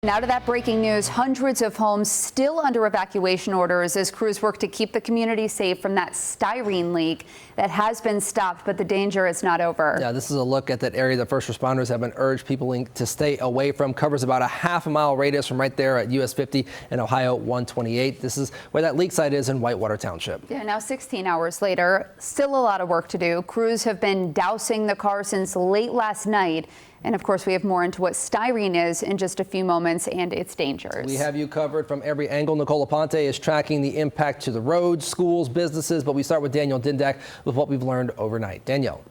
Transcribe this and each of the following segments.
Now to that breaking news, hundreds of homes still under evacuation orders as crews work to keep the community safe from that styrene leak that has been stopped, but the danger is not over. Yeah, this is a look at that area that first responders have been urged people to stay away from. Covers about a half-a-mile radius from right there at US 50 and Ohio 128. This is where that leak site is in Whitewater Township. Yeah, now 16 hours later, still a lot of work to do. Crews have been dousing the car since late last night. And of course, we have more into what styrene is in just a few moments and its dangers. We have you covered from every angle. Nicole Aponte is tracking the impact to the roads, schools, businesses. But we start with Danielle Dindak with what we've learned overnight. Danielle.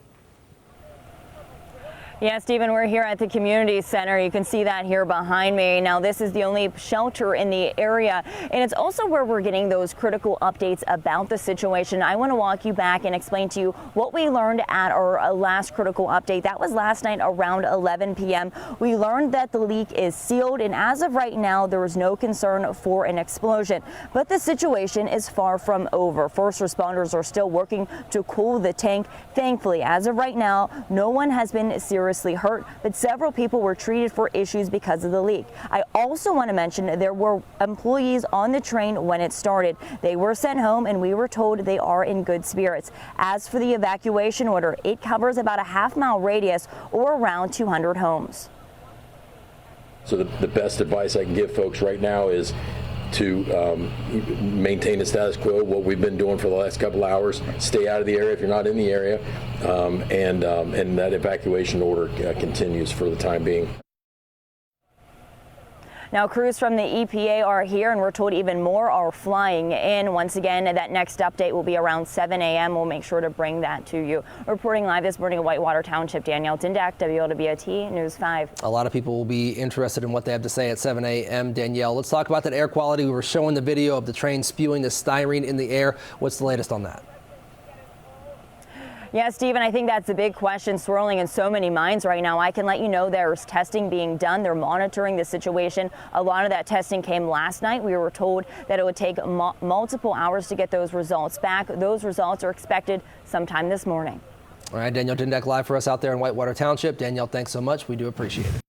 Yeah, Stephen, we're here at the community center. You can see that here behind me. Now, this is the only shelter in the area, and it's also where we're getting those critical updates about the situation. I want to walk you back and explain to you what we learned at our last critical update. That was last night around 11 p.m. We learned that the leak is sealed, and as of right now, there is no concern for an explosion. But the situation is far from over. First responders are still working to cool the tank. Thankfully, as of right now, no one has been seriously hurt, but several people were treated for issues because of the leak. I also want to mention there were employees on the train when it started. They were sent home, and we were told they are in good spirits. As for the evacuation order, it covers about a half-mile radius or around 200 homes. So the best advice I can give folks right now is to maintain the status quo, what we've been doing for the last couple hours. Stay out of the area if you're not in the area, and that evacuation order continues for the time being. Now, crews from the EPA are here, and we're told even more are flying in. Once again, that next update will be around 7 a.m. We'll make sure to bring that to you. Reporting live this morning at Whitewater Township, Danielle Dindak, WLWT News 5. A lot of people will be interested in what they have to say at 7 a.m. Danielle, let's talk about that air quality. We were showing the video of the train spewing the styrene in the air. What's the latest on that? Yeah, Stephen, I think that's the big question swirling in so many minds right now. I can let you know there's testing being done. They're monitoring the situation. A lot of that testing came last night. We were told that it would take multiple hours to get those results back. Those results are expected sometime this morning. All right, Danielle Dindak live for us out there in Whitewater Township. Danielle, thanks so much. We do appreciate it.